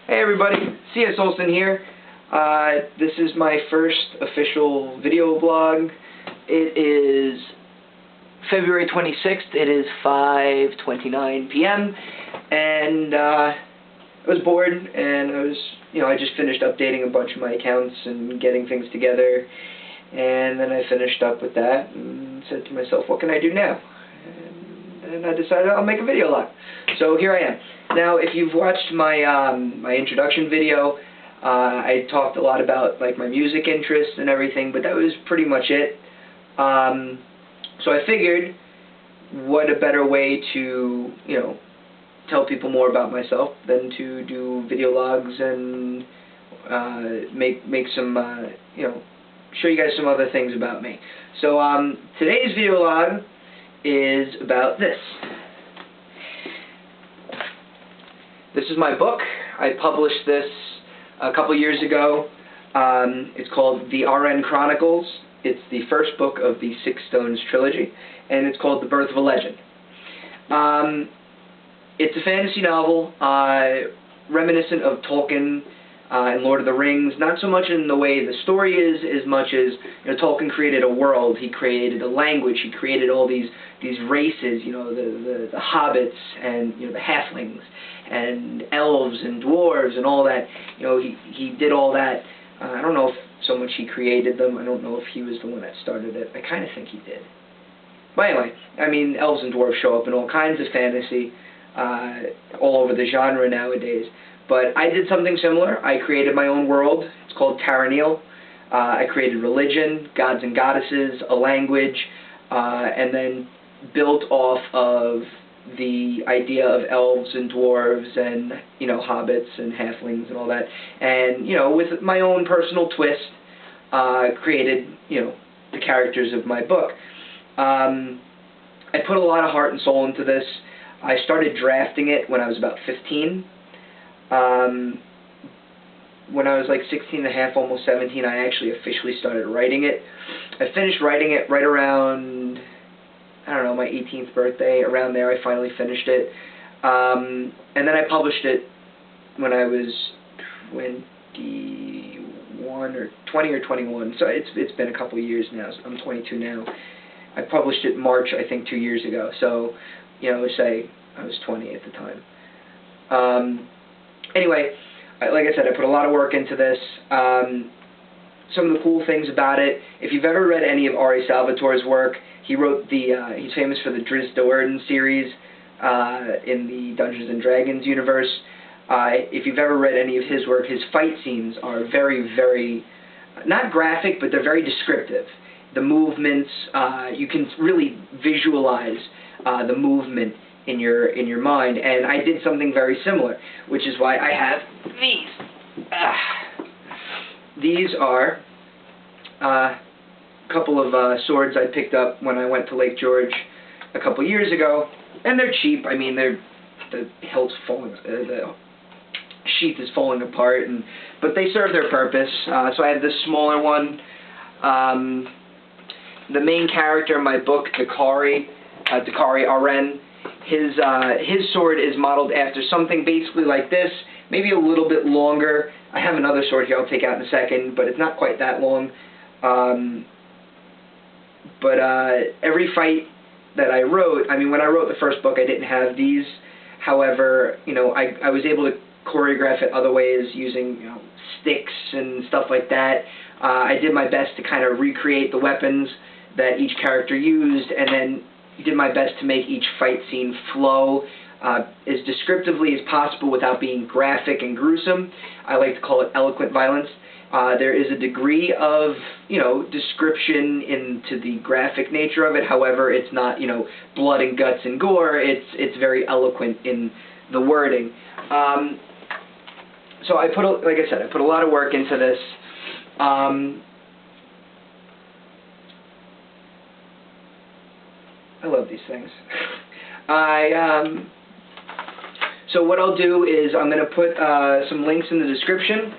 Hey everybody, C.S. Olsen here. This is my first official video blog. It is February 26th. It is 5:29 p.m. and I was bored, and I just finished updating a bunch of my accounts and getting things together, and then I finished up with that and said to myself, what can I do now? And I decided I'll make a video log. So here I am. Now, if you've watched my my introduction video, I talked a lot about like my music interests and everything, but that was pretty much it. So I figured, what a better way to tell people more about myself than to do video logs and make some show you guys some other things about me. So today's video log is about this. This is my book. I published this a couple years ago. It's called The RN Chronicles. It's the first book of the Six Stones trilogy, and it's called The Birth of a Legend. It's a fantasy novel, reminiscent of Tolkien and Lord of the Rings. Not so much in the way the story is, as much as Tolkien created a world. He created a language. He created all these races. The hobbits and the halflings and elves and dwarves and all that. He did all that. I don't know if so much he created them. I don't know if he was the one that started it. I kind of think he did. But anyway, I mean, elves and dwarves show up in all kinds of fantasy all over the genre nowadays. But I did something similar. I created my own world. It's called Taranil. I created religion, gods and goddesses, a language, and then built off of the idea of elves and dwarves and hobbits and halflings and all that. And with my own personal twist, created the characters of my book. I put a lot of heart and soul into this. I started drafting it when I was about 15. When I was like 16 and a half, almost 17, I actually officially started writing it. I finished writing it right around, I don't know, my 18th birthday. Around there I finally finished it. And then I published it when I was 21 or 20 or 21. So it's been a couple of years now. I'm 22 now. I published it in March, I think, 2 years ago. So, say I was 20 at the time. Anyway, like I said, I put a lot of work into this. Some of the cool things about it, if you've ever read any of Ari Salvatore's work, he wrote he's famous for the Drizzt Do'Urden series in the Dungeons and Dragons universe. If you've ever read any of his work, his fight scenes are very, very, not graphic, but they're very descriptive. The movements, you can really visualize the movement in your mind, and I did something very similar, which is why I have these. These are a couple of swords I picked up when I went to Lake George a couple years ago, and they're cheap. I mean, the hilt's falling, the sheath is falling apart, but they serve their purpose. So I have this smaller one. The main character in my book, Dakari RN, his sword is modeled after something basically like this, maybe a little bit longer. I have another sword here I'll take out in a second, but it's not quite that long. But every fight that I wrote, I mean, when I wrote the first book, I didn't have these. However, I was able to choreograph it other ways using sticks and stuff like that. I did my best to kind of recreate the weapons that each character used, and then did my best to make each fight scene flow as descriptively as possible without being graphic and gruesome. I like to call it eloquent violence. There is a degree of, description into the graphic nature of it. However, it's not, blood and guts and gore. It's very eloquent in the wording. So like I said, I put a lot of work into this. I love these things. So what I'll do is I'm going to put some links in the description.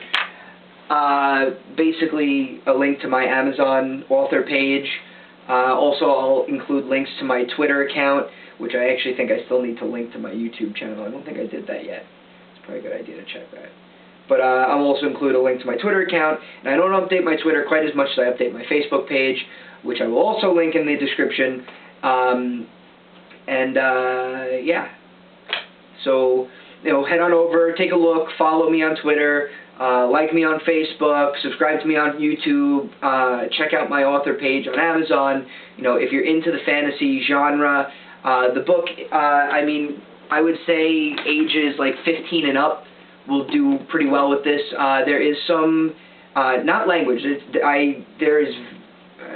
Basically a link to my Amazon author page. Also, I'll include links to my Twitter account, which I actually think I still need to link to my YouTube channel. I don't think I did that yet. It's probably a good idea to check that. But I'll also include a link to my Twitter account, and I don't update my Twitter quite as much as I update my Facebook page, which I will also link in the description. Yeah. So, head on over, take a look, follow me on Twitter, like me on Facebook, subscribe to me on YouTube, check out my author page on Amazon. If you're into the fantasy genre, the book, I would say ages like 15 and up will do pretty well with this. There is some, not language,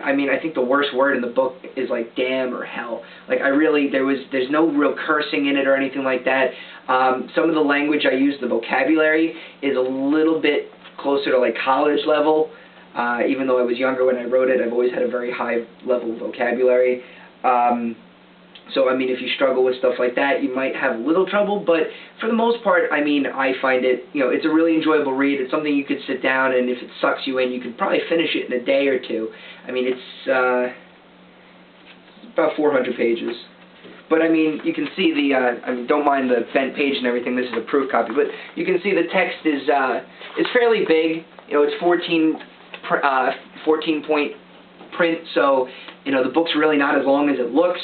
I think the worst word in the book is like damn or hell. Like there's no real cursing in it or anything like that. Some of the language I use, the vocabulary, is a little bit closer to like college level. Even though I was younger when I wrote it, I've always had a very high level vocabulary. So, if you struggle with stuff like that, you might have a little trouble, but for the most part, I find it, it's a really enjoyable read. It's something you could sit down, and if it sucks you in, you could probably finish it in a day or two. It's about 400 pages. But, you can see the, don't mind the bent page and everything, this is a proof copy, but you can see the text is fairly big. It's 14-point print, so, the book's really not as long as it looks.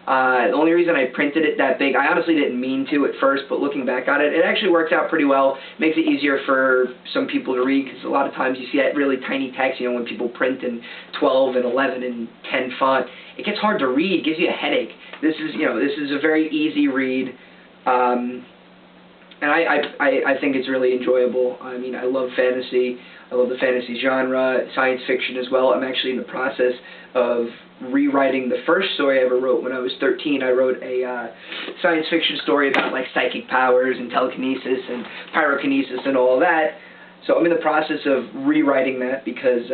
The only reason I printed it that big, I honestly didn't mean to at first, but looking back on it, it actually works out pretty well. Makes it easier for some people to read, because a lot of times you see that really tiny text, when people print in 12 and 11 and 10 font. It gets hard to read, gives you a headache. This is a very easy read, and I think it's really enjoyable. I love fantasy. I love the fantasy genre, science fiction as well. I'm actually in the process of rewriting the first story I ever wrote when I was 13. I wrote a science fiction story about like psychic powers and telekinesis and pyrokinesis and all of that. So I'm in the process of rewriting that because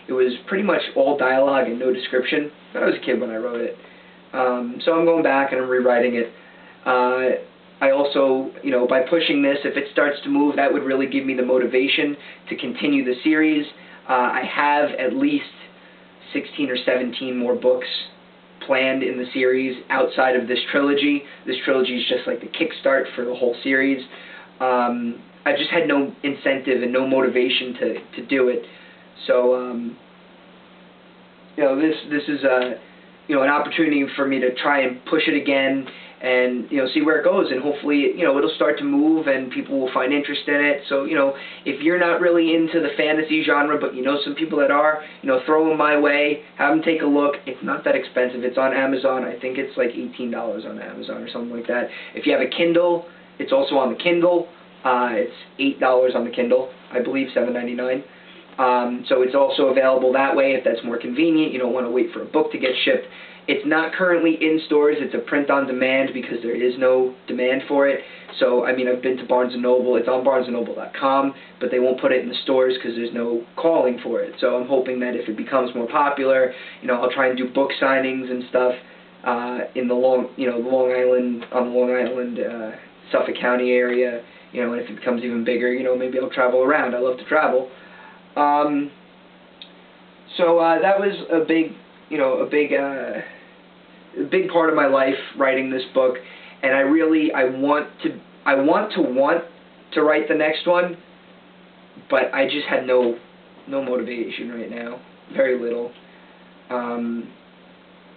it was pretty much all dialogue and no description. But I was a kid when I wrote it. So I'm going back and I'm rewriting it. I also, by pushing this, if it starts to move, that would really give me the motivation to continue the series. I have at least 16 or 17 more books planned in the series outside of this trilogy. This trilogy is just like the kickstart for the whole series. I've just had no incentive and no motivation to do it. So, this is an opportunity for me to try and push it again and see where it goes, and hopefully it'll start to move and people will find interest in it. So if you're not really into the fantasy genre but some people that are, throw them my way, have them take a look. It's not that expensive. It's on Amazon. I think it's like $18 on Amazon or something like that. If you have a Kindle, it's also on the Kindle. It's $8 on the Kindle, I believe, $7.99. So it's also available that way if that's more convenient. You don't want to wait for a book to get shipped. It's not currently in stores. It's a print on demand because there is no demand for it. So, I've been to Barnes & Noble. It's on barnesandnoble.com, but they won't put it in the stores because there's no calling for it. So I'm hoping that if it becomes more popular, I'll try and do book signings and stuff in the Long Island, Suffolk County area. And if it becomes even bigger, maybe I'll travel around. I love to travel. So that was a big part of my life writing this book, and I want to write the next one, but I just had no motivation right now, very little.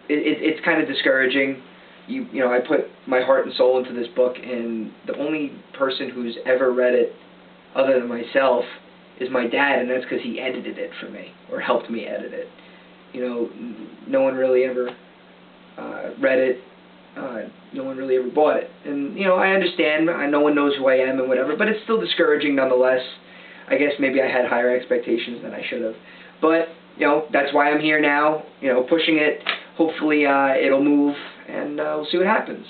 It's kind of discouraging. I put my heart and soul into this book, and the only person who's ever read it other than myself is my dad, and that's because he edited it for me, or helped me edit it. No one really ever read it. No one really ever bought it. And, I understand. No one knows who I am and whatever, but it's still discouraging nonetheless. I guess maybe I had higher expectations than I should have. But, that's why I'm here now, pushing it. Hopefully it'll move, and we'll see what happens.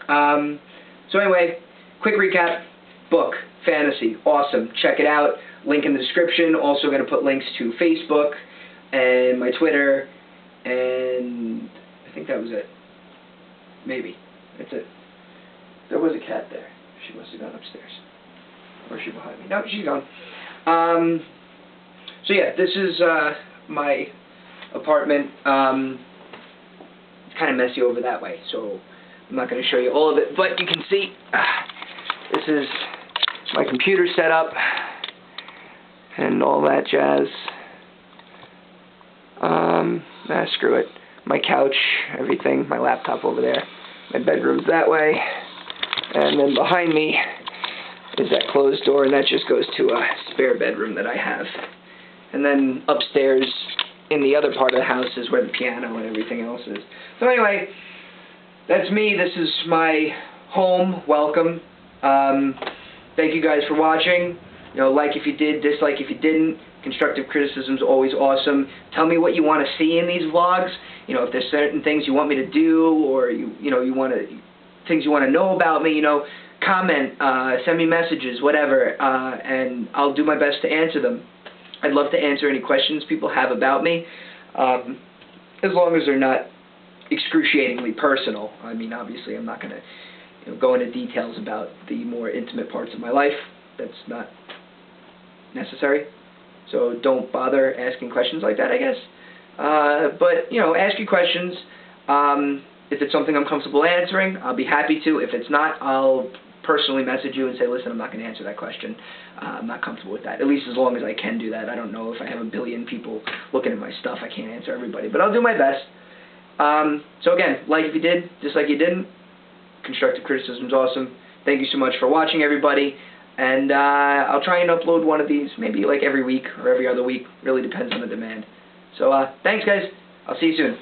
So anyway, quick recap. Book, fantasy, awesome. Check it out. Link in the description. Also going to put links to Facebook and my Twitter, and I think that was it. Maybe. That's it. There was a cat there. She must have gone upstairs. Or is she behind me? No, she's gone. So yeah, this is my apartment. It's kind of messy over that way, so I'm not going to show you all of it, but you can see this is my computer set up and all that jazz. Screw it. My couch, everything, my laptop over there. My bedroom's that way. And then behind me is that closed door, and that just goes to a spare bedroom that I have. And then upstairs in the other part of the house is where the piano and everything else is. So anyway, that's me. This is my home. Welcome. Thank you guys for watching. You know, like if you did, dislike if you didn't. Constructive criticism is always awesome. Tell me what you want to see in these vlogs. You know, if there's certain things you want me to do, or you want to, things you want to know about me, you know, comment, send me messages, whatever, and I'll do my best to answer them. I'd love to answer any questions people have about me, as long as they're not excruciatingly personal. I mean, obviously, I'm not going to go into details about the more intimate parts of my life. That's not necessary. So don't bother asking questions like that, I guess. But, you know, ask your questions. If it's something I'm comfortable answering, I'll be happy to. If it's not, I'll personally message you and say, listen, I'm not going to answer that question. I'm not comfortable with that, at least as long as I can do that. I don't know if I have a billion people looking at my stuff. I can't answer everybody, but I'll do my best. So again, like if you did, dislike you didn't. Constructive criticism is awesome. Thank you so much for watching, everybody. And I'll try and upload one of these maybe like every week or every other week. Really depends on the demand. So thanks, guys. I'll see you soon.